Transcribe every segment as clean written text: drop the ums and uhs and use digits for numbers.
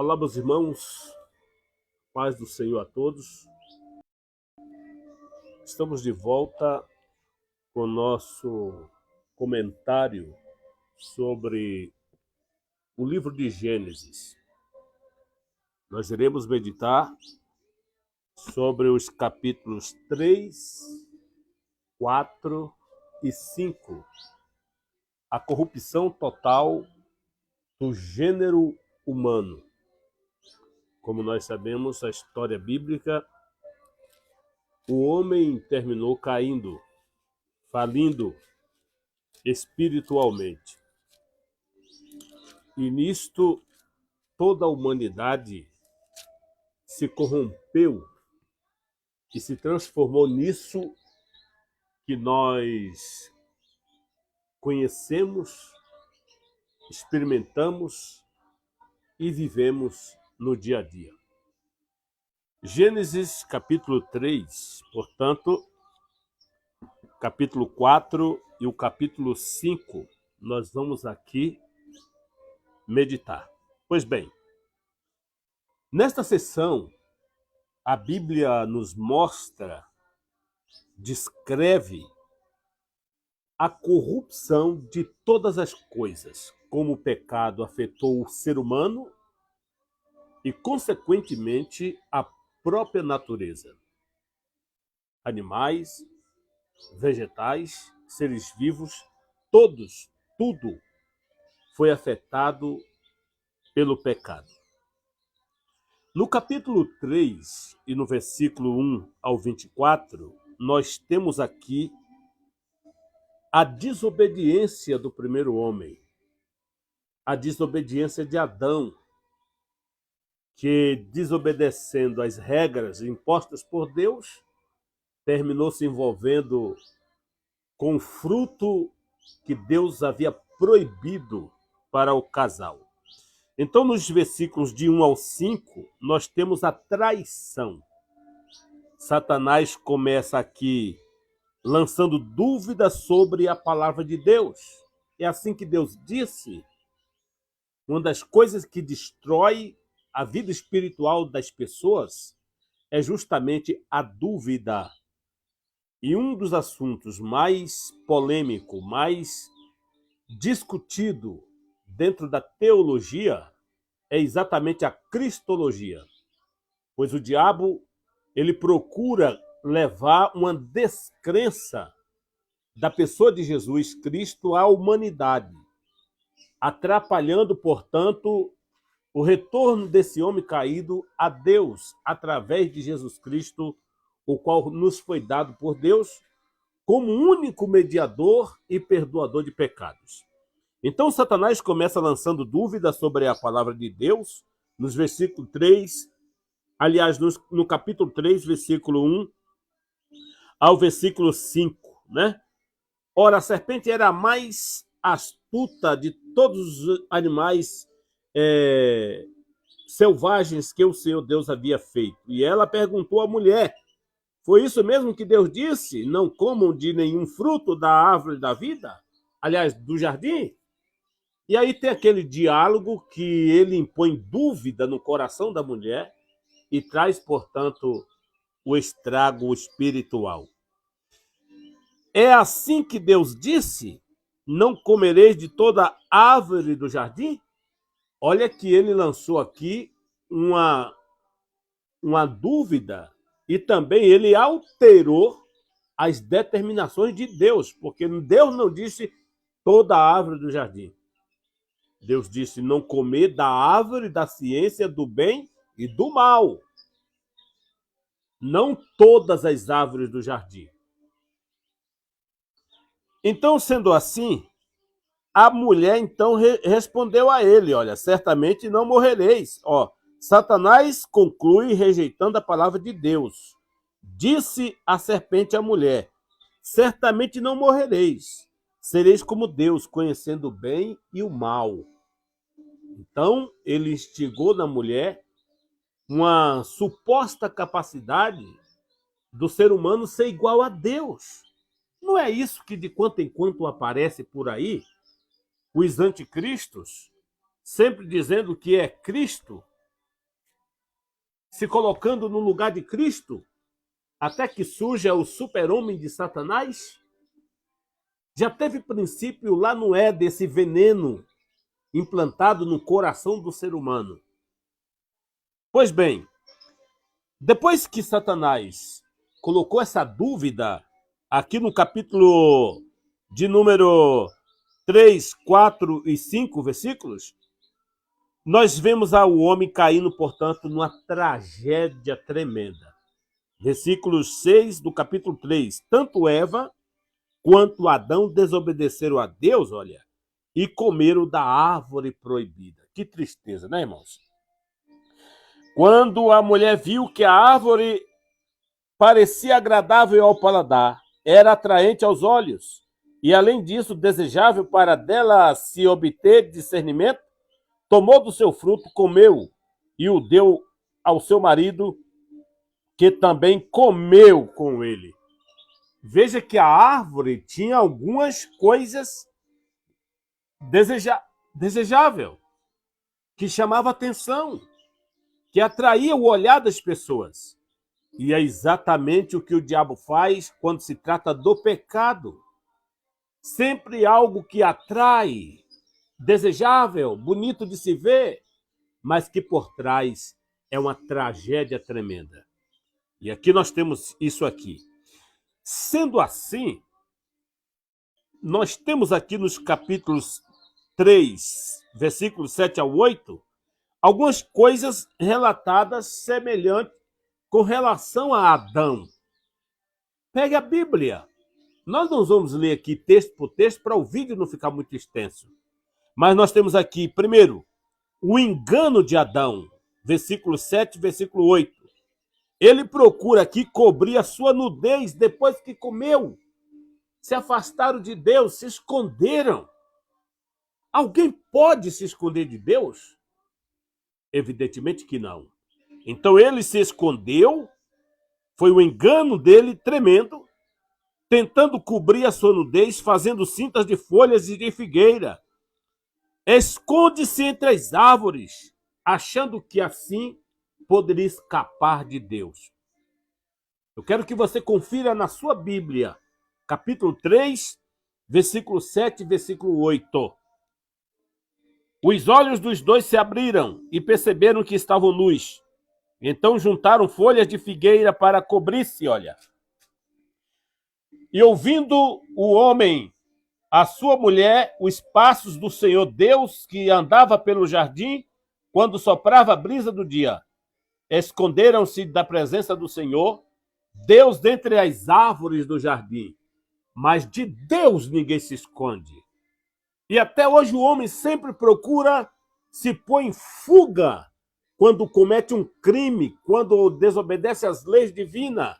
Olá, meus irmãos, paz do Senhor a todos. Estamos de volta com o nosso comentário sobre o livro de Gênesis. Nós iremos meditar sobre os capítulos 3, 4 e 5. A corrupção total do gênero humano. Como nós sabemos, a história bíblica, o homem terminou caindo, falindo espiritualmente. E nisto, toda a humanidade se corrompeu e se transformou nisso que nós conhecemos, experimentamos e vivemos no dia a dia. Gênesis capítulo 3, portanto, capítulo 4 e o capítulo 5, nós vamos aqui meditar. Pois bem, nesta sessão, a Bíblia nos mostra, descreve a corrupção de todas as coisas, como o pecado afetou o ser humano e, consequentemente, a própria natureza. Animais, vegetais, seres vivos, todos, tudo foi afetado pelo pecado. No capítulo 3 e no versículo 1 ao 24, nós temos aqui a desobediência do primeiro homem, a desobediência de Adão, que, desobedecendo às regras impostas por Deus, terminou se envolvendo com o fruto que Deus havia proibido para o casal. Então, nos versículos de 1 ao 5, nós temos a traição. Satanás começa aqui lançando dúvidas sobre a palavra de Deus. É assim que Deus disse. Uma das coisas que destrói a vida espiritual das pessoas é justamente a dúvida. E um dos assuntos mais polêmico, mais discutido dentro da teologia é exatamente a cristologia. Pois o diabo, ele procura levar uma descrença da pessoa de Jesus Cristo à humanidade, atrapalhando, portanto, o retorno desse homem caído a Deus através de Jesus Cristo, o qual nos foi dado por Deus como único mediador e perdoador de pecados. Então, Satanás começa lançando dúvidas sobre a palavra de Deus, nos versículos 3, aliás, no capítulo 3, versículo 1 ao versículo 5, né? Ora, a serpente era a mais astuta de todos os animais selvagens que o Senhor Deus havia feito. E ela perguntou à mulher: foi isso mesmo que Deus disse? Não comam de nenhum fruto da árvore da vida? Aliás, do jardim? E aí tem aquele diálogo que ele impõe dúvida no coração da mulher e traz, portanto, o estrago espiritual. É assim que Deus disse: não comereis de toda árvore do jardim? Olha que ele lançou aqui uma dúvida e também ele alterou as determinações de Deus, porque Deus não disse toda árvore do jardim. Deus disse: não comer da árvore da ciência do bem e do mal. Não todas as árvores do jardim. Então, sendo assim, a mulher então respondeu a ele: olha, certamente não morrereis. Satanás conclui rejeitando a palavra de Deus. Disse a serpente à mulher: certamente não morrereis. Sereis como Deus, conhecendo o bem e o mal. Então, ele instigou na mulher uma suposta capacidade do ser humano ser igual a Deus. Não é isso que de quanto em quanto aparece por aí? Os anticristos, sempre dizendo que é Cristo, se colocando no lugar de Cristo, até que surja o super-homem de Satanás? Já teve princípio lá no Éden esse veneno implantado no coração do ser humano. Pois bem, depois que Satanás colocou essa dúvida aqui no capítulo de número 3, 4 e 5 versículos, nós vemos o homem caindo, portanto, numa tragédia tremenda. Versículo 6 do capítulo 3. Tanto Eva quanto Adão desobedeceram a Deus, olha, e comeram da árvore proibida. Que tristeza, né, irmãos? Quando a mulher viu que a árvore parecia agradável ao paladar, era atraente aos olhos, e além disso desejável para dela se obter discernimento, tomou do seu fruto, comeu, e o deu ao seu marido, que também comeu com ele. Veja que a árvore tinha algumas coisas desejáveis, que chamava atenção, que atraía o olhar das pessoas. E é exatamente o que o diabo faz quando se trata do pecado. Sempre algo que atrai, desejável, bonito de se ver, mas que por trás é uma tragédia tremenda. E aqui nós temos isso aqui. Sendo assim, nós temos aqui nos capítulos 3, versículos 7 ao 8, algumas coisas relatadas semelhantes com relação a Adão. Pegue a Bíblia. Nós não vamos ler aqui texto por texto para o vídeo não ficar muito extenso. Mas nós temos aqui, primeiro, o engano de Adão, versículo 7, versículo 8. Ele procura aqui cobrir a sua nudez depois que comeu. Se afastaram de Deus, se esconderam. Alguém pode se esconder de Deus? Evidentemente que não. Então ele se escondeu, foi o engano dele tremendo, tentando cobrir a sua nudez, fazendo cintas de folhas de figueira. Esconde-se entre as árvores, achando que assim poderia escapar de Deus. Eu quero que você confira na sua Bíblia, capítulo 3, versículo 7 e versículo 8. Os olhos dos dois se abriram e perceberam que estavam nus. Então juntaram folhas de figueira para cobrir-se, olha. E ouvindo o homem, a sua mulher, os passos do Senhor Deus que andava pelo jardim, quando soprava a brisa do dia, esconderam-se da presença do Senhor, Deus dentre as árvores do jardim. Mas de Deus ninguém se esconde. E até hoje o homem sempre procura se pôr em fuga quando comete um crime, quando desobedece às leis divinas,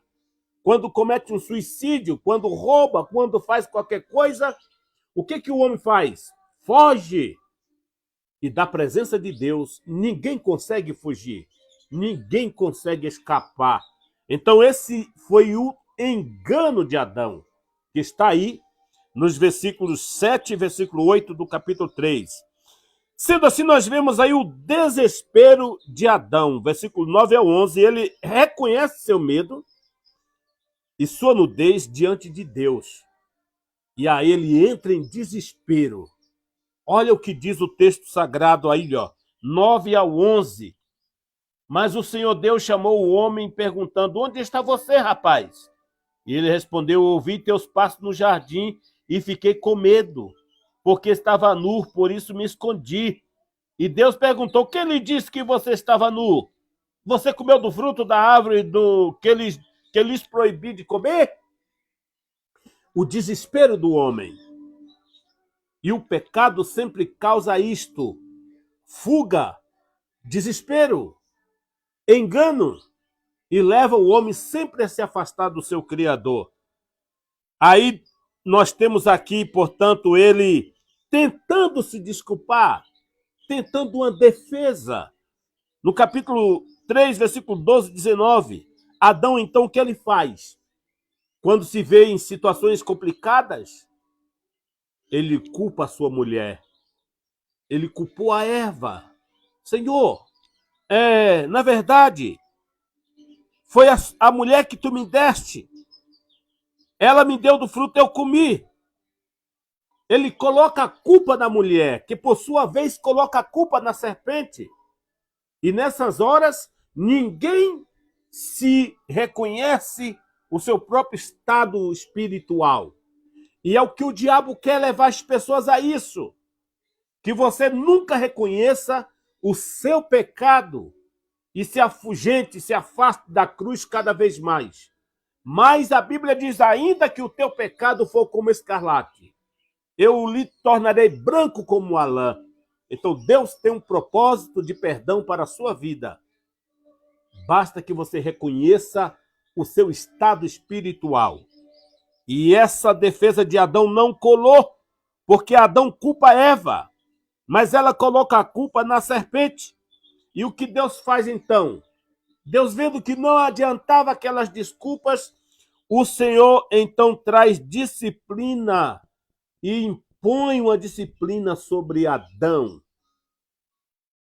quando comete um suicídio, quando rouba, quando faz qualquer coisa. O que o homem faz? Foge. E da presença de Deus, ninguém consegue fugir. Ninguém consegue escapar. Então esse foi o engano de Adão, que está aí nos versículos 7 e versículo 8 do capítulo 3. Sendo assim, nós vemos aí o desespero de Adão, versículo 9 ao 11. Ele reconhece seu medo e sua nudez diante de Deus. E aí ele entra em desespero. Olha o que diz o texto sagrado aí, ó, 9 ao 11. Mas o Senhor Deus chamou o homem perguntando: onde está você, rapaz? E ele respondeu: ouvi teus passos no jardim e fiquei com medo, porque estava nu, por isso me escondi. E Deus perguntou: quem lhe disse que você estava nu? Você comeu do fruto da árvore que lhes proibi de comer? O desespero do homem. E o pecado sempre causa isto: fuga, desespero, engano, e leva o homem sempre a se afastar do seu Criador. Aí nós temos aqui, portanto, ele tentando se desculpar, tentando uma defesa. No capítulo 3, versículo 12 e 19, Adão, então, o que ele faz? Quando se vê em situações complicadas, ele culpa a sua mulher. Ele culpou a Eva. Senhor, na verdade, Foi a mulher que tu me deste. Ela me deu do fruto, eu comi. Ele coloca a culpa na mulher, que por sua vez coloca a culpa na serpente. E nessas horas, ninguém se reconhece o seu próprio estado espiritual. E é o que o diabo quer levar as pessoas a isso. Que você nunca reconheça o seu pecado e se afugente, se afaste da cruz cada vez mais. Mas a Bíblia diz ainda que o teu pecado for como escarlate, eu lhe tornarei branco como a lã. Então Deus tem um propósito de perdão para a sua vida. Basta que você reconheça o seu estado espiritual. E essa defesa de Adão não colou, porque Adão culpa Eva, mas ela coloca a culpa na serpente. E o que Deus faz então? Deus, vendo que não adiantava aquelas desculpas, o Senhor então traz disciplina e impõe uma disciplina sobre Adão,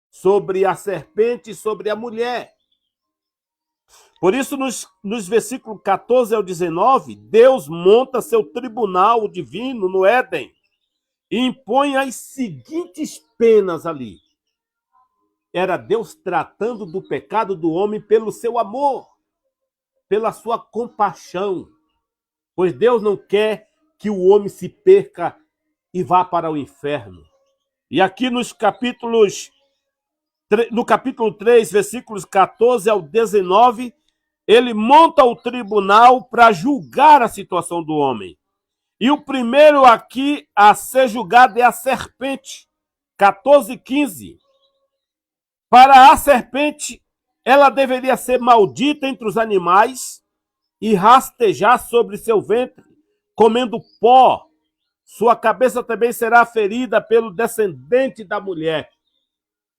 sobre a serpente e sobre a mulher. Por isso, nos versículos 14 ao 19, Deus monta seu tribunal divino no Éden e impõe as seguintes penas ali. Era Deus tratando do pecado do homem pelo seu amor, pela sua compaixão. Pois Deus não quer que o homem se perca e vá para o inferno. E aqui no capítulo 3, versículos 14 ao 19, ele monta o tribunal para julgar a situação do homem. E o primeiro aqui a ser julgado é a serpente. 14 e 15. Para a serpente, ela deveria ser maldita entre os animais e rastejar sobre seu ventre, comendo pó. Sua cabeça também será ferida pelo descendente da mulher.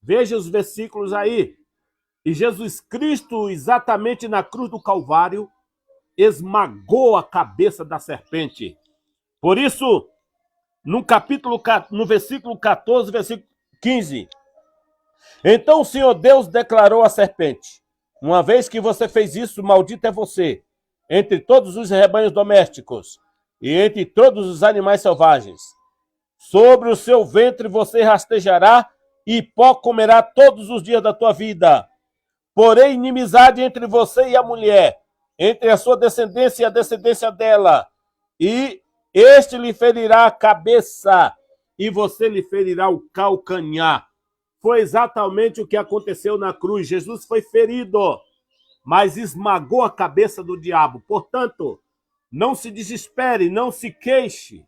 Veja os versículos aí. E Jesus Cristo, exatamente na cruz do Calvário, esmagou a cabeça da serpente. Por isso, no versículo 14, versículo 15, então o Senhor Deus declarou à serpente: uma vez que você fez isso, maldito é você, entre todos os rebanhos domésticos e entre todos os animais selvagens. Sobre o seu ventre você rastejará e pó comerá todos os dias da tua vida. Porém, inimizade entre você e a mulher, entre a sua descendência e a descendência dela, e este lhe ferirá a cabeça e você lhe ferirá o calcanhar. Foi exatamente o que aconteceu na cruz. Jesus foi ferido, mas esmagou a cabeça do diabo. Portanto, não se desespere, não se queixe.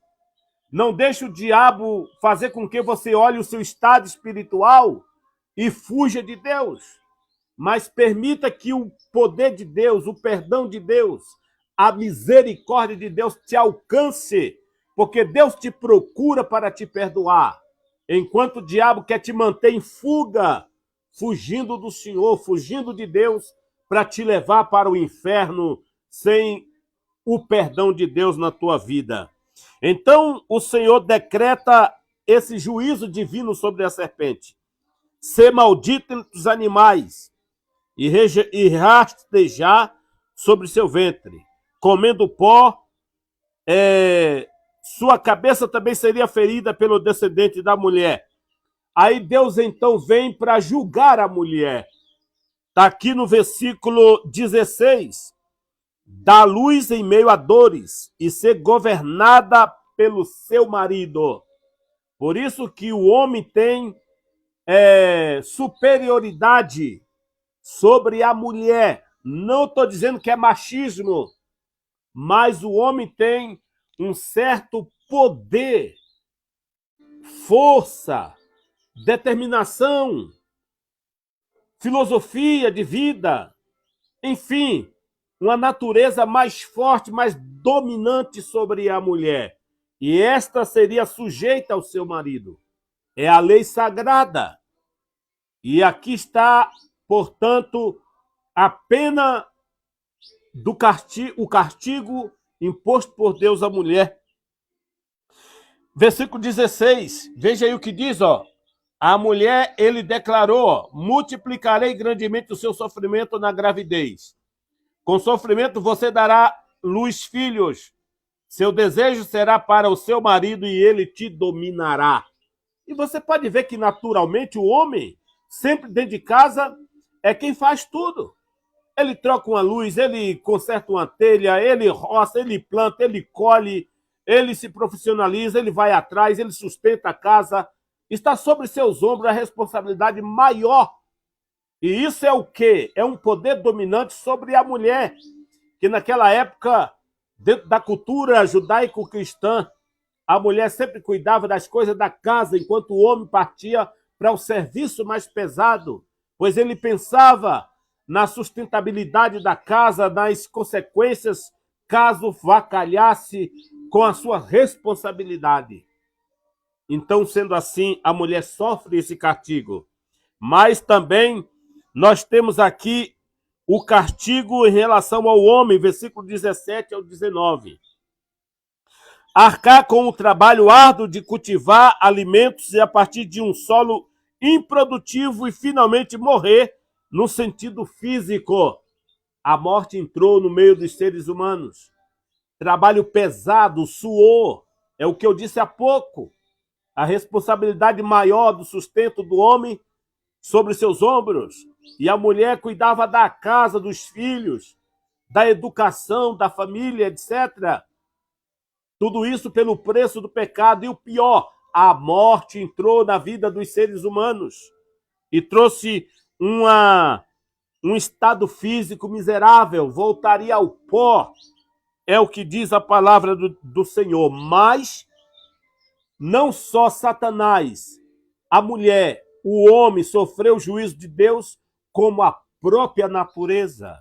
Não deixe o diabo fazer com que você olhe o seu estado espiritual e fuja de Deus. Mas permita que o poder de Deus, o perdão de Deus, a misericórdia de Deus te alcance, porque Deus te procura para te perdoar, enquanto o diabo quer te manter em fuga, fugindo do Senhor, fugindo de Deus, para te levar para o inferno sem o perdão de Deus na tua vida. Então o Senhor decreta esse juízo divino sobre a serpente: ser maldito entre os animais e rastejar sobre seu ventre, comendo pó. Sua cabeça também seria ferida pelo descendente da mulher. Aí Deus então vem para julgar a mulher. Está aqui no versículo 16. Dá luz em meio a dores e ser governada pelo seu marido. Por isso que o homem tem superioridade sobre a mulher. Não estou dizendo que é machismo, mas o homem tem um certo poder, força, determinação, filosofia de vida, enfim, uma natureza mais forte, mais dominante sobre a mulher. E esta seria sujeita ao seu marido. É a lei sagrada. E aqui está, portanto, a pena do castigo, o castigo imposto por Deus à mulher. Versículo 16, veja aí o que diz, ó. A mulher, ele declarou: multiplicarei grandemente o seu sofrimento na gravidez. Com sofrimento você dará luz filhos. Seu desejo será para o seu marido e ele te dominará. E você pode ver que naturalmente o homem, sempre dentro de casa, é quem faz tudo. Ele troca uma luz, ele conserta uma telha, ele roça, ele planta, ele colhe, ele se profissionaliza, ele vai atrás, ele sustenta a casa. Está sobre seus ombros a responsabilidade maior. E isso é o quê? É um poder dominante sobre a mulher, que naquela época, dentro da cultura judaico-cristã, a mulher sempre cuidava das coisas da casa, enquanto o homem partia para o serviço mais pesado, pois ele pensava na sustentabilidade da casa, nas consequências caso vacalhasse com a sua responsabilidade. Então, sendo assim, a mulher sofre esse castigo. Mas também nós temos aqui o castigo em relação ao homem, versículo 17 ao 19. Arcar com o trabalho árduo de cultivar alimentos e a partir de um solo improdutivo e finalmente morrer no sentido físico. A morte entrou no meio dos seres humanos. Trabalho pesado, suor, é o que eu disse há pouco. A responsabilidade maior do sustento do homem sobre seus ombros. E a mulher cuidava da casa, dos filhos, da educação, da família, etc. Tudo isso pelo preço do pecado. E o pior, a morte entrou na vida dos seres humanos e trouxe um estado físico miserável, voltaria ao pó. É o que diz a palavra do Senhor. Mas não só Satanás, a mulher, o homem sofreu o juízo de Deus, como a própria natureza.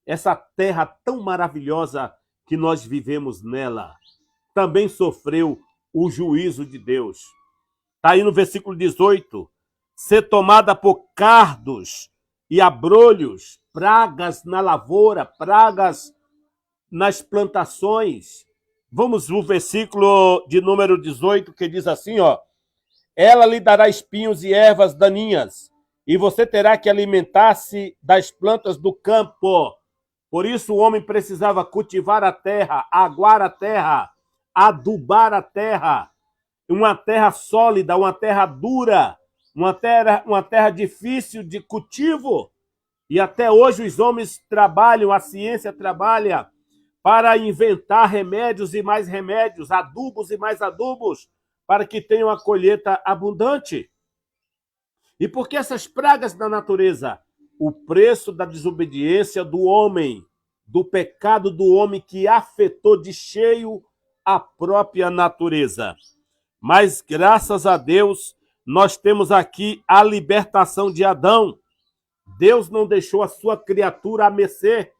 Essa terra tão maravilhosa que nós vivemos nela, também sofreu o juízo de Deus. Está aí no versículo 18. Ser tomada por cardos e abrolhos, pragas na lavoura, pragas nas plantações. Vamos no versículo de número 18, que diz assim, ó: ela lhe dará espinhos e ervas daninhas, e você terá que alimentar-se das plantas do campo. Por isso o homem precisava cultivar a terra, aguar a terra, adubar a terra, uma terra sólida, uma terra dura, uma terra difícil de cultivo. E até hoje os homens trabalham, a ciência trabalha para inventar remédios e mais remédios, adubos e mais adubos, para que tenham uma colheita abundante. E por que essas pragas da natureza? O preço da desobediência do homem, do pecado do homem que afetou de cheio a própria natureza. Mas, graças a Deus, nós temos aqui a libertação de Adão. Deus não deixou a sua criatura à mercê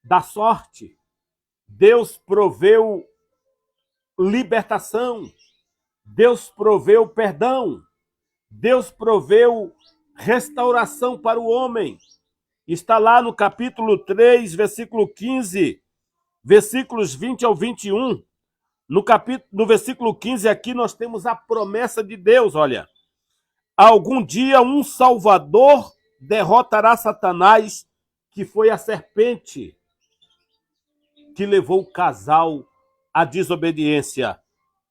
da sorte. Deus proveu libertação. Deus proveu perdão. Deus proveu restauração para o homem. Está lá no capítulo 3, versículo 15, versículos 20 ao 21. No versículo 15 aqui nós temos a promessa de Deus, olha. Algum dia um Salvador derrotará Satanás, que foi a serpente que levou o casal à desobediência.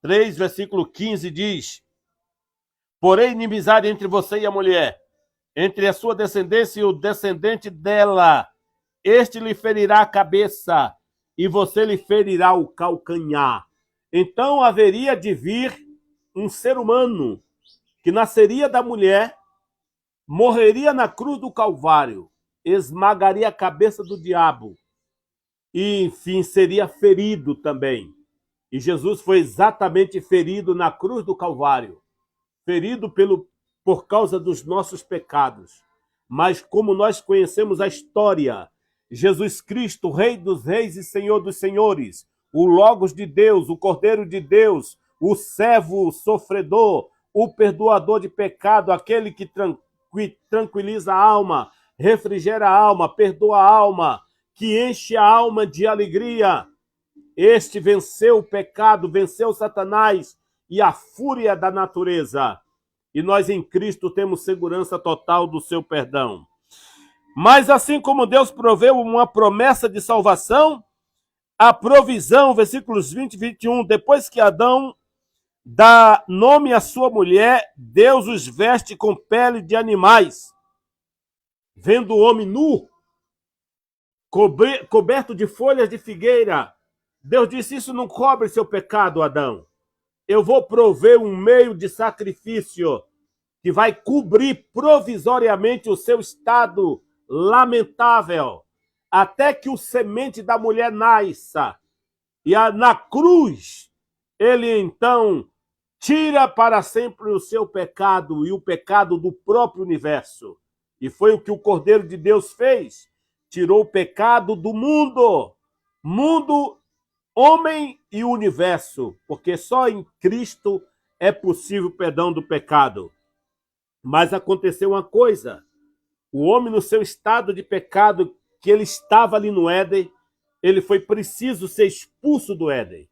3, versículo 15 diz: porém, inimizade entre você e a mulher, entre a sua descendência e o descendente dela. Este lhe ferirá a cabeça e você lhe ferirá o calcanhar. Então haveria de vir um ser humano que nasceria da mulher, morreria na cruz do Calvário, esmagaria a cabeça do diabo e, enfim, seria ferido também. E Jesus foi exatamente ferido na cruz do Calvário, ferido por causa dos nossos pecados. Mas como nós conhecemos a história, Jesus Cristo, Rei dos Reis e Senhor dos Senhores, o Logos de Deus, o Cordeiro de Deus, o servo sofredor, o perdoador de pecado, aquele que tranquiliza a alma, refrigera a alma, perdoa a alma, que enche a alma de alegria. Este venceu o pecado, venceu Satanás e a fúria da natureza. E nós em Cristo temos segurança total do seu perdão. Mas assim como Deus proveu uma promessa de salvação, a provisão, versículos 20 e 21, depois que Adão dá nome à sua mulher, Deus os veste com pele de animais. Vendo o homem nu, coberto de folhas de figueira, Deus disse: isso não cobre seu pecado, Adão. Eu vou prover um meio de sacrifício que vai cobrir provisoriamente o seu estado lamentável, até que o semente da mulher nasça. E na cruz, ele então tira para sempre o seu pecado e o pecado do próprio universo. E foi o que o Cordeiro de Deus fez. Tirou o pecado do mundo. Mundo, homem e universo. Porque só em Cristo é possível o perdão do pecado. Mas aconteceu uma coisa. O homem, no seu estado de pecado, que ele estava ali no Éden, ele foi preciso ser expulso do Éden.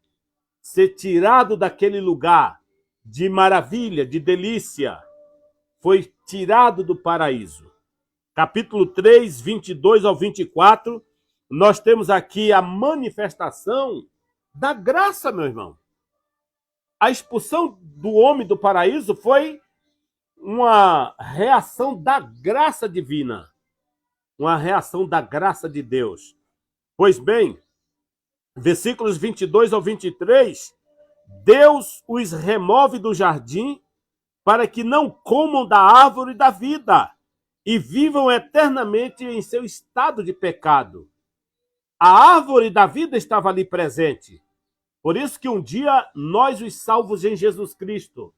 Ser tirado daquele lugar de maravilha, de delícia. Foi tirado do paraíso. Capítulo 3, 22 ao 24, nós temos aqui a manifestação da graça, meu irmão. A expulsão do homem do paraíso foi uma reação da graça divina, uma reação da graça de Deus. Pois bem, versículos 22 ao 23, Deus os remove do jardim para que não comam da árvore da vida e vivam eternamente em seu estado de pecado. A árvore da vida estava ali presente. Por isso que um dia nós, os salvos em Jesus Cristo,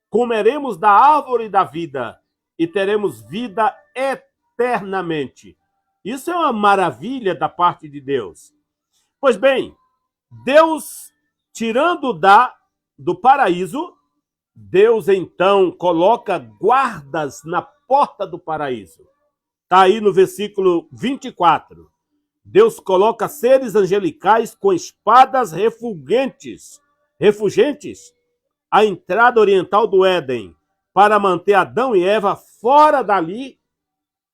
comeremos da árvore da vida e teremos vida eternamente. Isso é uma maravilha da parte de Deus. Pois bem, Deus, tirando do paraíso, Deus então coloca guardas na porta do paraíso. Está aí no versículo 24. Deus coloca seres angelicais com espadas refulgentes à entrada oriental do Éden, para manter Adão e Eva fora dali,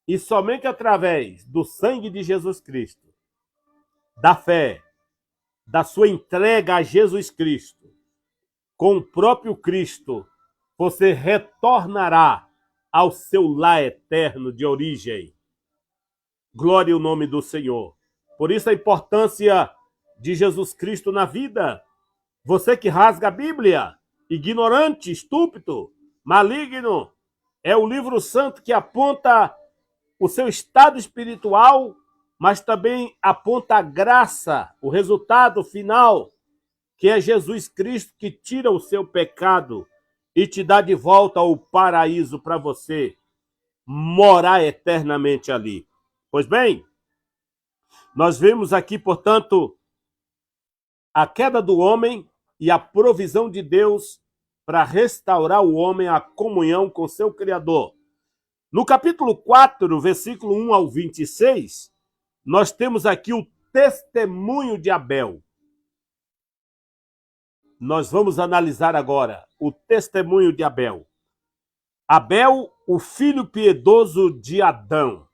e somente através do sangue de Jesus Cristo, da fé, da sua entrega a Jesus Cristo, com o próprio Cristo, você retornará ao seu lar eterno de origem. Glória ao nome do Senhor. Por isso a importância de Jesus Cristo na vida. Você que rasga a Bíblia, ignorante, estúpido, maligno, é o livro santo que aponta o seu estado espiritual, mas também aponta a graça, o resultado final, que é Jesus Cristo que tira o seu pecado e te dá de volta ao paraíso para você morar eternamente ali. Pois bem, nós vemos aqui, portanto, a queda do homem e a provisão de Deus para restaurar o homem à comunhão com seu Criador. No capítulo 4, versículo 1 ao 26, nós temos aqui o testemunho de Abel. Nós vamos analisar agora o testemunho de Abel. Abel, o filho piedoso de Adão.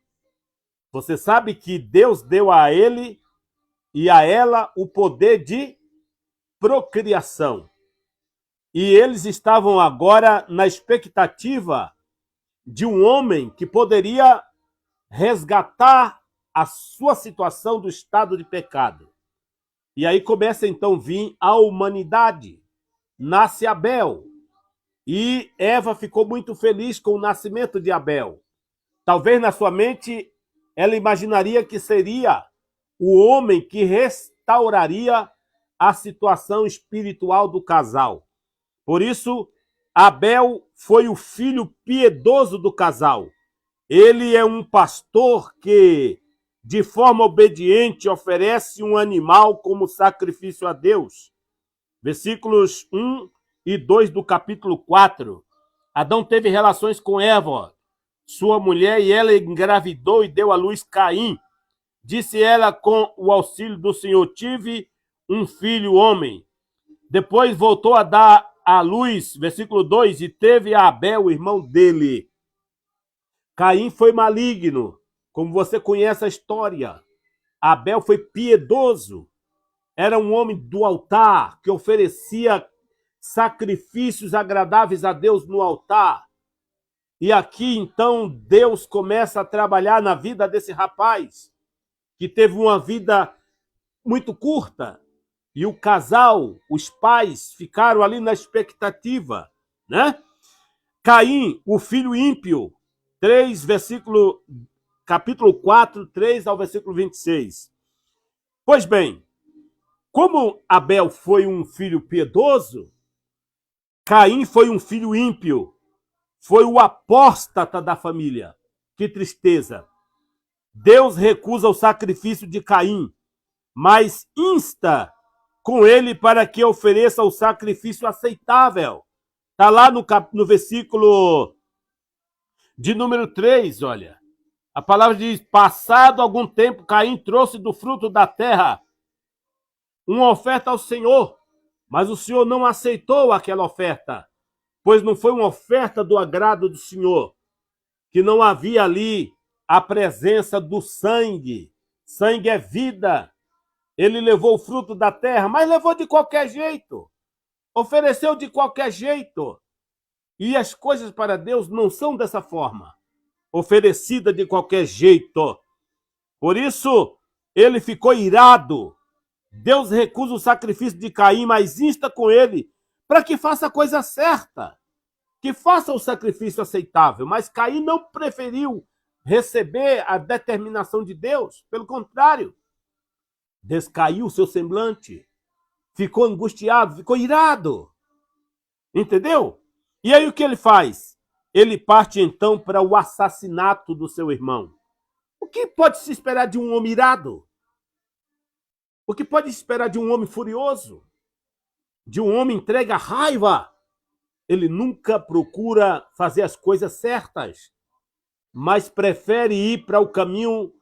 Você sabe que Deus deu a ele e a ela o poder de procriação. E eles estavam agora na expectativa de um homem que poderia resgatar a sua situação do estado de pecado. E aí começa então a vir a humanidade. Nasce Abel. E Eva ficou muito feliz com o nascimento de Abel. Talvez na sua mente ela imaginaria que seria o homem que restauraria a situação espiritual do casal. Por isso, Abel foi o filho piedoso do casal. Ele é um pastor que, de forma obediente, oferece um animal como sacrifício a Deus. Versículos 1 e 2 do capítulo 4. Adão teve relações com Eva, sua mulher, e ela engravidou e deu à luz Caim. Disse ela, com o auxílio do Senhor, tive um filho homem. Depois voltou a dar à luz, versículo 2, e teve a Abel, o irmão dele. Caim foi maligno Como você conhece a história, Abel foi piedoso, era um homem do altar, que oferecia sacrifícios agradáveis a Deus no altar. E aqui, então, Deus começa a trabalhar na vida desse rapaz, que teve uma vida muito curta. E o casal, os pais, ficaram ali na expectativa, né? Caim, o filho ímpio, 3, capítulo 4, 3 ao versículo 26. Pois bem, como Abel foi um filho piedoso, Caim foi um filho ímpio, foi o apóstata da família. Que tristeza! Deus recusa o sacrifício de Caim, mas insta com ele para que ofereça o sacrifício aceitável. Está lá no versículo de número 3, olha. A palavra diz: passado algum tempo, Caim trouxe do fruto da terra uma oferta ao Senhor, mas o Senhor não aceitou aquela oferta, pois não foi uma oferta do agrado do Senhor, que não havia ali a presença do sangue. Sangue é vida. Ele levou o fruto da terra, mas levou de qualquer jeito. Ofereceu de qualquer jeito. E as coisas para Deus não são dessa forma, oferecida de qualquer jeito. Por isso, ele ficou irado. Deus recusa o sacrifício de Caim, mas insta com ele para que faça a coisa certa, que faça o sacrifício aceitável. Mas Caim não preferiu receber a determinação de Deus. Pelo contrário, descaiu o seu semblante, ficou angustiado, ficou irado. Entendeu? E aí o que ele faz? Ele parte então para o assassinato do seu irmão. O que pode se esperar de um homem irado? O que pode se esperar de um homem furioso? De um homem entregue à raiva? Ele nunca procura fazer as coisas certas, mas prefere ir para o caminho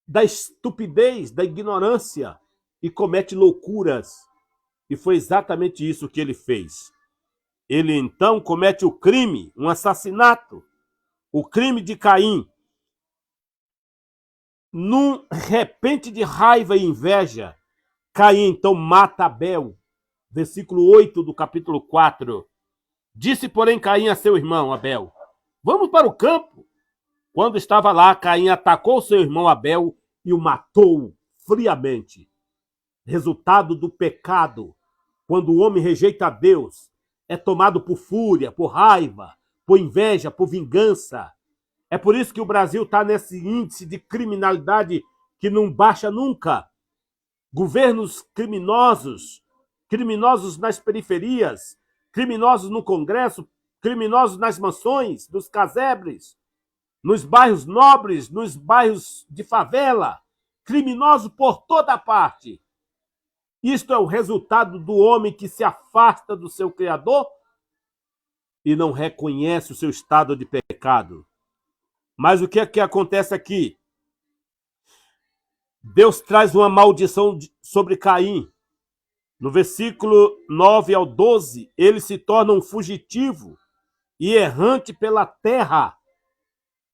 da estupidez, da ignorância, e comete loucuras. E foi exatamente isso que ele fez. Ele então comete o crime, um assassinato, o crime de Caim. Num repente de raiva e inveja, Caim então mata Abel. Versículo 8 do capítulo 4. Disse, porém, Caim a seu irmão Abel: vamos para o campo. Quando estava lá, Caim atacou seu irmão Abel e o matou friamente. Resultado do pecado, quando o homem rejeita a Deus, é tomado por fúria, por raiva, por inveja, por vingança. É por isso que o Brasil está nesse índice de criminalidade que não baixa nunca. Governos criminosos, criminosos nas periferias, criminosos no Congresso, criminosos nas mansões, nos casebres, nos bairros nobres, nos bairros de favela, criminosos por toda parte. Isto é o resultado do homem que se afasta do seu Criador e não reconhece o seu estado de pecado. Mas o que é que acontece aqui? Deus traz uma maldição sobre Caim. No versículo 9 ao 12, ele se torna um fugitivo e errante pela terra.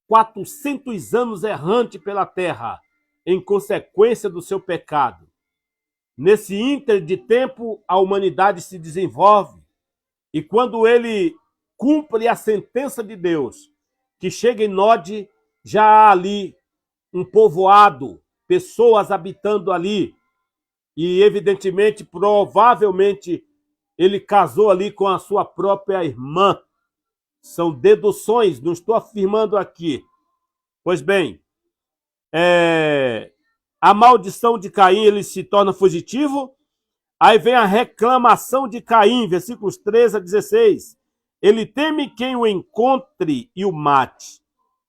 400 anos errante pela terra, em consequência do seu pecado. Nesse ínter de tempo, a humanidade se desenvolve. E quando ele cumpre a sentença de Deus, que chega em Nod, já há ali um povoado, pessoas habitando ali. E, evidentemente, provavelmente, ele casou ali com a sua própria irmã. São deduções, não estou afirmando aqui. Pois bem, a maldição de Caim, ele se torna fugitivo. Aí vem a reclamação de Caim, versículos 13 a 16. Ele teme quem o encontre e o mate.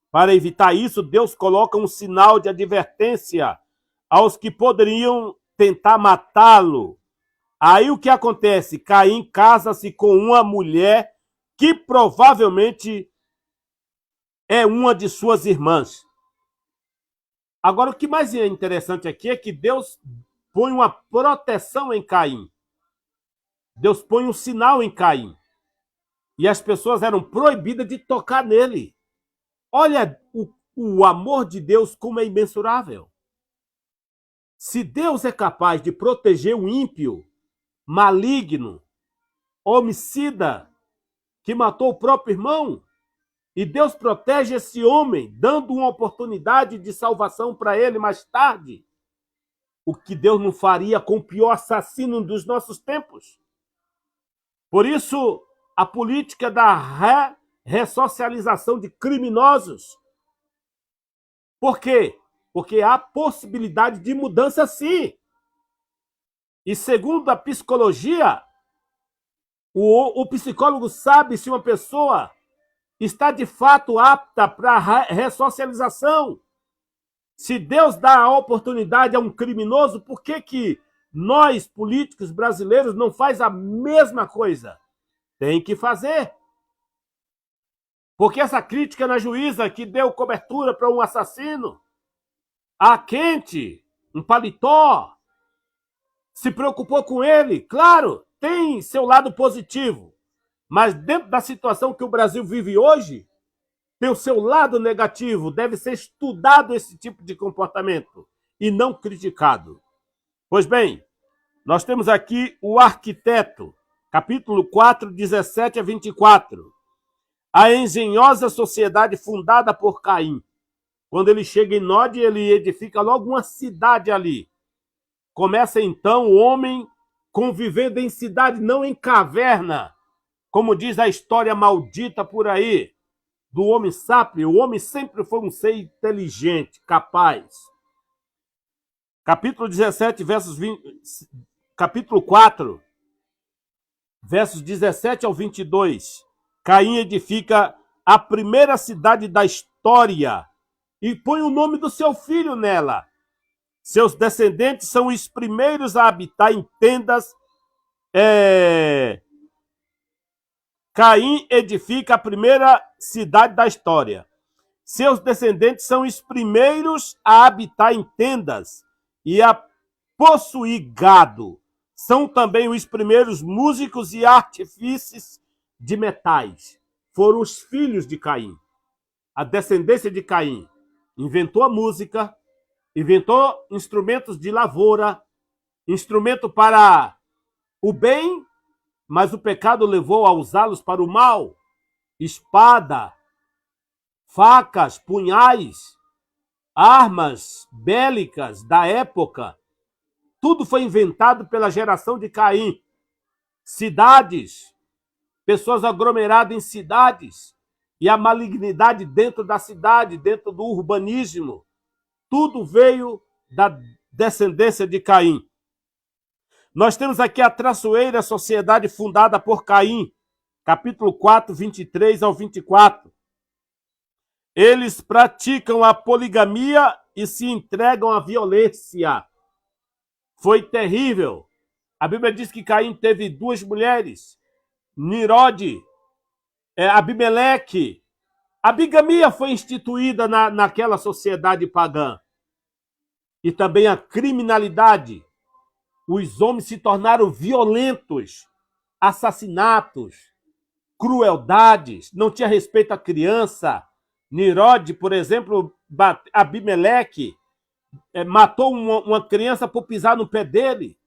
Para evitar isso, Deus coloca um sinal de advertência aos que poderiam tentar matá-lo. Aí o que acontece? Caim casa-se com uma mulher que provavelmente é uma de suas irmãs. Agora, o que mais é interessante aqui é que Deus põe uma proteção em Caim. Deus põe um sinal em Caim. E as pessoas eram proibidas de tocar nele. Olha o amor de Deus como é imensurável. Se Deus é capaz de proteger um ímpio, maligno, homicida, que matou o próprio irmão, e Deus protege esse homem, dando uma oportunidade de salvação para ele mais tarde, o que Deus não faria com o pior assassino dos nossos tempos? Por isso, a política da ressocialização de criminosos. Por quê? Porque há possibilidade de mudança, sim. E segundo a psicologia, o psicólogo sabe se uma pessoa está de fato apta para a ressocialização. Se Deus dá a oportunidade a um criminoso, por que nós, políticos brasileiros, não faz a mesma coisa? Tem que fazer. Porque essa crítica na juíza que deu cobertura para um assassino, a quente, um paletó, se preocupou com ele, claro, tem seu lado positivo, mas dentro da situação que o Brasil vive hoje, tem o seu lado negativo, deve ser estudado esse tipo de comportamento e não criticado. Pois bem, nós temos aqui o Arquiteto, capítulo 4, 17 a 24. A engenhosa sociedade fundada por Caim. Quando ele chega em Nod, ele edifica logo uma cidade ali. Começa então o homem convivendo em cidade, não em caverna, como diz a história maldita por aí, do homem sábio. O homem sempre foi um ser inteligente, capaz. Capítulo 17, versos 20, capítulo 4, versos 17 ao 22. Caim edifica a primeira cidade da história e põe o nome do seu filho nela. Seus descendentes são os primeiros a habitar em tendas. Caim edifica a primeira cidade da história. Seus descendentes são os primeiros a habitar em tendas e a possuir gado. São também os primeiros músicos e artífices de metais. Foram os filhos de Caim. A descendência de Caim inventou a música, inventou instrumentos de lavoura, instrumento para o bem, mas o pecado levou a usá-los para o mal. Espada, facas, punhais, armas bélicas da época. Tudo foi inventado pela geração de Caim. Cidades, pessoas aglomeradas em cidades, e a malignidade dentro da cidade, dentro do urbanismo. Tudo veio da descendência de Caim. Nós temos aqui a traiçoeira sociedade fundada por Caim, capítulo 4, 23 ao 24. Eles praticam a poligamia e se entregam à violência. Foi terrível. A Bíblia diz que Caim teve 2 mulheres, Nirode, Abimeleque. A bigamia foi instituída naquela sociedade pagã. E também a criminalidade. Os homens se tornaram violentos, assassinatos, crueldades, não tinha respeito à criança. Nirode, por exemplo, Abimeleque, matou uma criança por pisar no pé dele,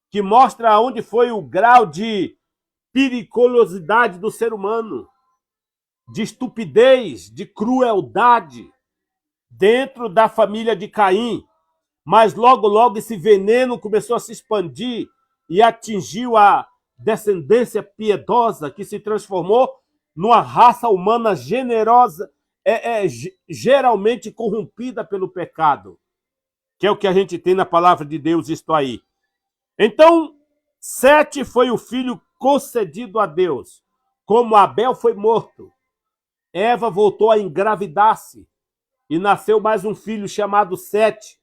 que mostra onde foi o grau de periculosidade do ser humano, de estupidez, de crueldade dentro da família de Caim. Mas logo esse veneno começou a se expandir e atingiu a descendência piedosa, que se transformou numa raça humana generosa, geralmente corrompida pelo pecado, que é o que a gente tem na palavra de Deus, isto aí. Então, Sete foi o filho concedido a Deus. Como Abel foi morto, Eva voltou a engravidar-se e nasceu mais um filho chamado Sete.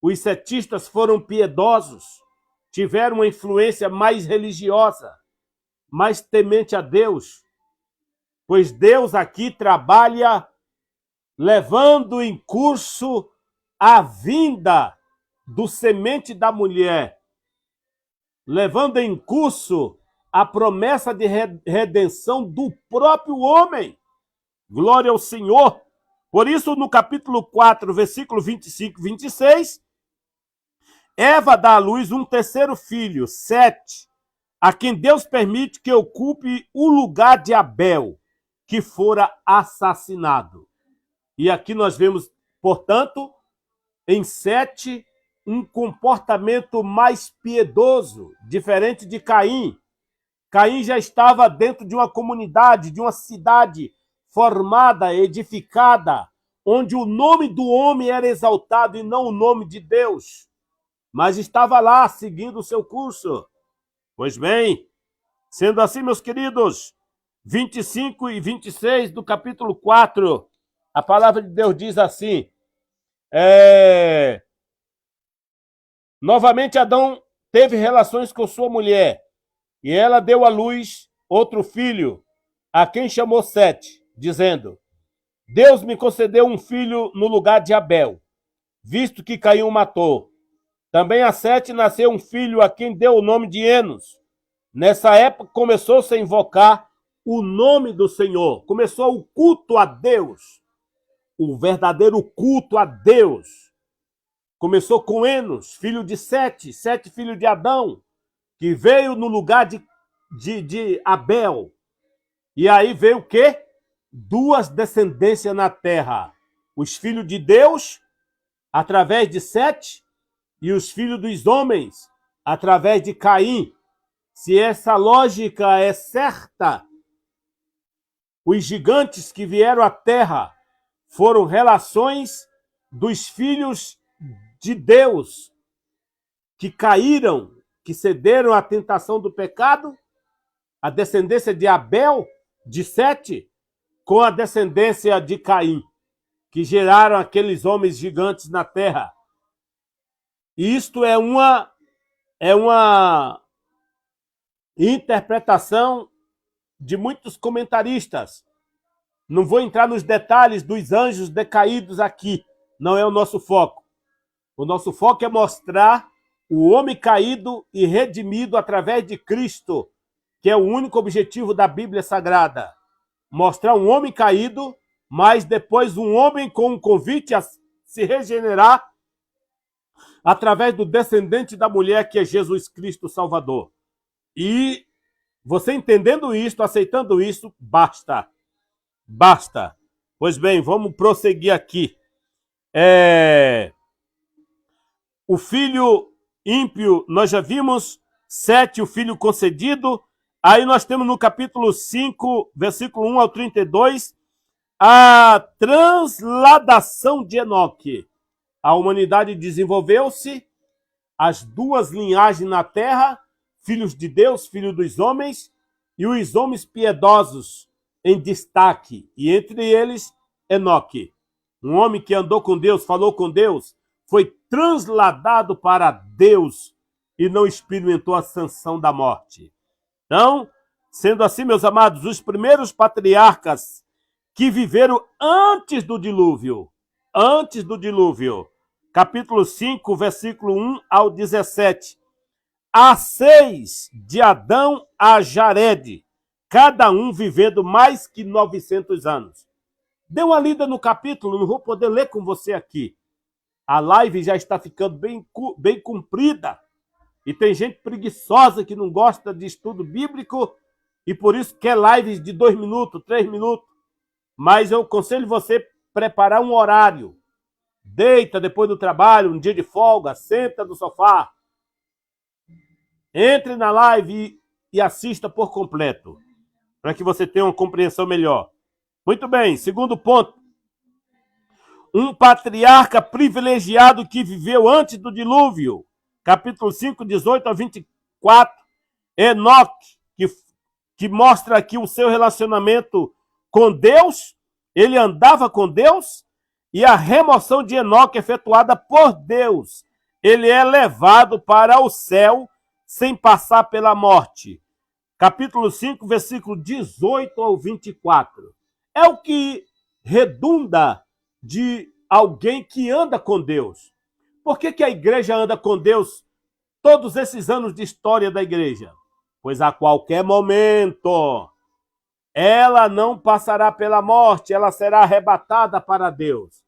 Os setistas foram piedosos, tiveram uma influência mais religiosa, mais temente a Deus, pois Deus aqui trabalha levando em curso a vinda do semente da mulher, levando em curso a promessa de redenção do próprio homem. Glória ao Senhor! Por isso, no capítulo 4, versículo 25 e 26, Eva dá à luz um terceiro filho, Sete, a quem Deus permite que ocupe o lugar de Abel, que fora assassinado. E aqui nós vemos, portanto, em Sete, um comportamento mais piedoso, diferente de Caim. Caim já estava dentro de uma comunidade, de uma cidade formada, edificada, onde o nome do homem era exaltado e não o nome de Deus. Mas estava lá, seguindo o seu curso. Pois bem, sendo assim, meus queridos, 25 e 26 do capítulo 4, a palavra de Deus diz assim, novamente Adão teve relações com sua mulher, e ela deu à luz outro filho, a quem chamou Sete, dizendo, Deus me concedeu um filho no lugar de Abel, visto que Caim o matou. Também a Sete nasceu um filho a quem deu o nome de Enos. Nessa época começou-se a invocar o nome do Senhor. Começou o culto a Deus, o verdadeiro culto a Deus. Começou com Enos, filho de Sete, Sete filho de Adão, que veio no lugar de Abel. E aí veio o quê? Duas descendências na terra. Os filhos de Deus, através de Sete, e os filhos dos homens, através de Caim. Se essa lógica é certa, os gigantes que vieram à terra foram relações dos filhos de Deus, que caíram, que cederam à tentação do pecado, a descendência de Abel, de Sete, com a descendência de Caim, que geraram aqueles homens gigantes na terra. E isto é uma interpretação de muitos comentaristas. Não vou entrar nos detalhes dos anjos decaídos aqui, não é o nosso foco. O nosso foco é mostrar o homem caído e redimido através de Cristo, que é o único objetivo da Bíblia Sagrada. Mostrar um homem caído, mas depois um homem com um convite a se regenerar através do descendente da mulher, que é Jesus Cristo Salvador. E você entendendo isso, aceitando isso, basta. Basta. Pois bem, vamos prosseguir aqui. O filho ímpio, nós já vimos, Sete, o filho concedido. Aí nós temos no capítulo 5, versículo 1 ao 32, a transladação de Enoque. A humanidade desenvolveu-se, as duas linhagens na terra, filhos de Deus, filhos dos homens, e os homens piedosos em destaque, e entre eles Enoque. Um homem que andou com Deus, falou com Deus, foi transladado para Deus e não experimentou a sanção da morte. Então, sendo assim, meus amados, os primeiros patriarcas que viveram antes do dilúvio, capítulo 5, versículo 1 ao 17, há 6 de Adão a Jared, cada um vivendo mais que 900 anos. Dê uma lida no capítulo, não vou poder ler com você aqui. A live já está ficando bem comprida. E tem gente preguiçosa que não gosta de estudo bíblico e por isso quer lives de 2 minutos, 3 minutos. Mas eu aconselho você preparar um horário. Deita depois do trabalho, um dia de folga, senta no sofá. Entre na live e assista por completo, para que você tenha uma compreensão melhor. Muito bem, segundo ponto. Um patriarca privilegiado que viveu antes do dilúvio. Capítulo 5, 18 a 24. Enoque, que mostra aqui o seu relacionamento com Deus. Ele andava com Deus. E a remoção de Enoque efetuada por Deus. Ele é levado para o céu sem passar pela morte. Capítulo 5, versículo 18 ao 24. É o que redunda de alguém que anda com Deus. Por que a igreja anda com Deus todos esses anos de história da igreja? Pois a qualquer momento ela não passará pela morte, ela será arrebatada para Deus.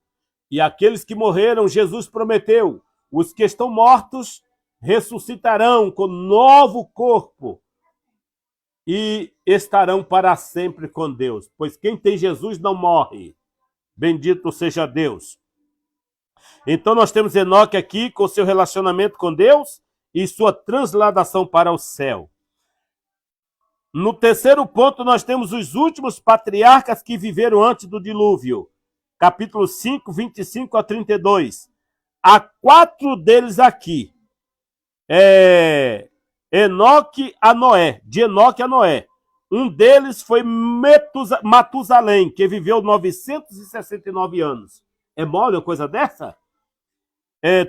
E aqueles que morreram, Jesus prometeu, os que estão mortos ressuscitarão com novo corpo e estarão para sempre com Deus. Pois quem tem Jesus não morre. Bendito seja Deus. Então nós temos Enoque aqui com seu relacionamento com Deus e sua transladação para o céu. No terceiro ponto, nós temos os últimos patriarcas que viveram antes do dilúvio. Capítulo 5, 25 a 32. Há 4 deles aqui. Enoque a Noé, de Enoque a Noé. Um deles foi Matusalém, que viveu 969 anos. É mole uma coisa dessa?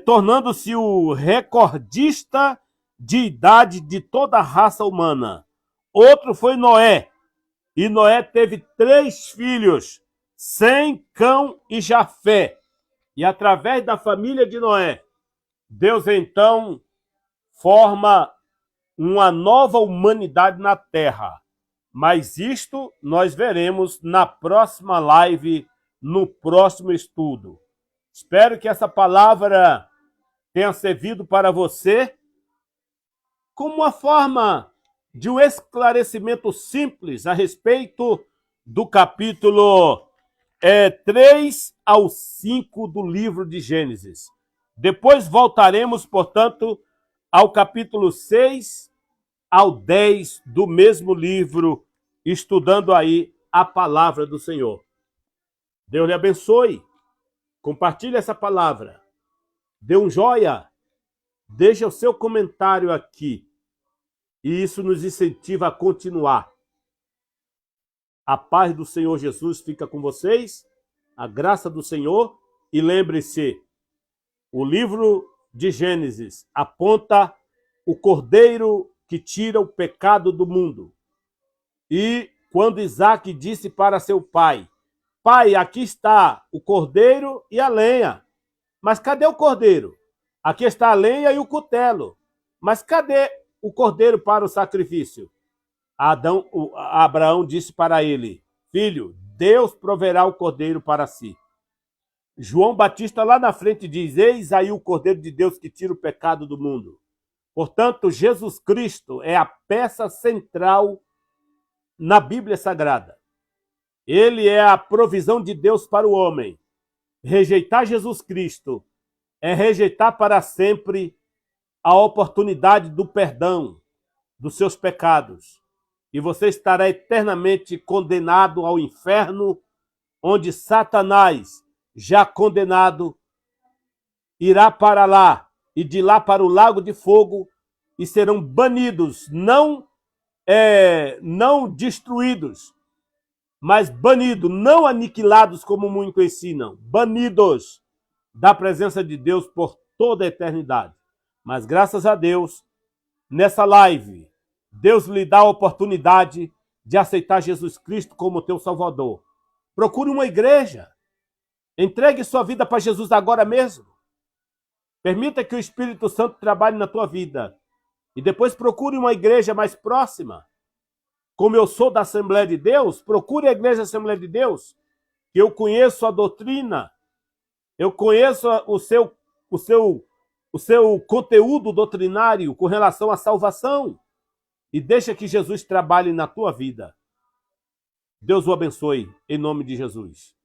Tornando-se o recordista de idade de toda a raça humana. Outro foi Noé, e Noé teve 3 filhos, Sem, Cão e Jafé. E através da família de Noé, Deus então forma uma nova humanidade na Terra. Mas isto nós veremos na próxima live, no próximo estudo. Espero que essa palavra tenha servido para você como uma forma de um esclarecimento simples a respeito do capítulo 3 ao 5 do livro de Gênesis. Depois voltaremos, portanto, ao capítulo 6 ao 10 do mesmo livro, estudando aí a palavra do Senhor. Deus lhe abençoe. Compartilhe essa palavra. Dê um joia. Deixe o seu comentário aqui. E isso nos incentiva a continuar. A paz do Senhor Jesus fica com vocês, a graça do Senhor, e lembre-se, o livro de Gênesis aponta o Cordeiro que tira o pecado do mundo. E quando Isaac disse para seu pai, pai, aqui está o cordeiro e a lenha. Mas cadê o cordeiro? Aqui está a lenha e o cutelo. Mas cadê o cordeiro para o sacrifício? Abraão disse para ele, filho, Deus proverá o cordeiro para si. João Batista lá na frente diz, eis aí o cordeiro de Deus que tira o pecado do mundo. Portanto, Jesus Cristo é a peça central na Bíblia Sagrada. Ele é a provisão de Deus para o homem. Rejeitar Jesus Cristo é rejeitar para sempre a oportunidade do perdão dos seus pecados. E você estará eternamente condenado ao inferno, onde Satanás, já condenado, irá para lá, e de lá para o lago de fogo, e serão banidos, não destruídos, mas banidos, não aniquilados como muitos ensinam, banidos da presença de Deus por toda a eternidade. Mas graças a Deus, nessa live, Deus lhe dá a oportunidade de aceitar Jesus Cristo como teu Salvador. Procure uma igreja. Entregue sua vida para Jesus agora mesmo. Permita que o Espírito Santo trabalhe na tua vida. E depois procure uma igreja mais próxima. Como eu sou da Assembleia de Deus, procure a igreja da Assembleia de Deus, que eu conheço a doutrina, eu conheço o seu conteúdo doutrinário com relação à salvação. E deixa que Jesus trabalhe na tua vida. Deus o abençoe, em nome de Jesus.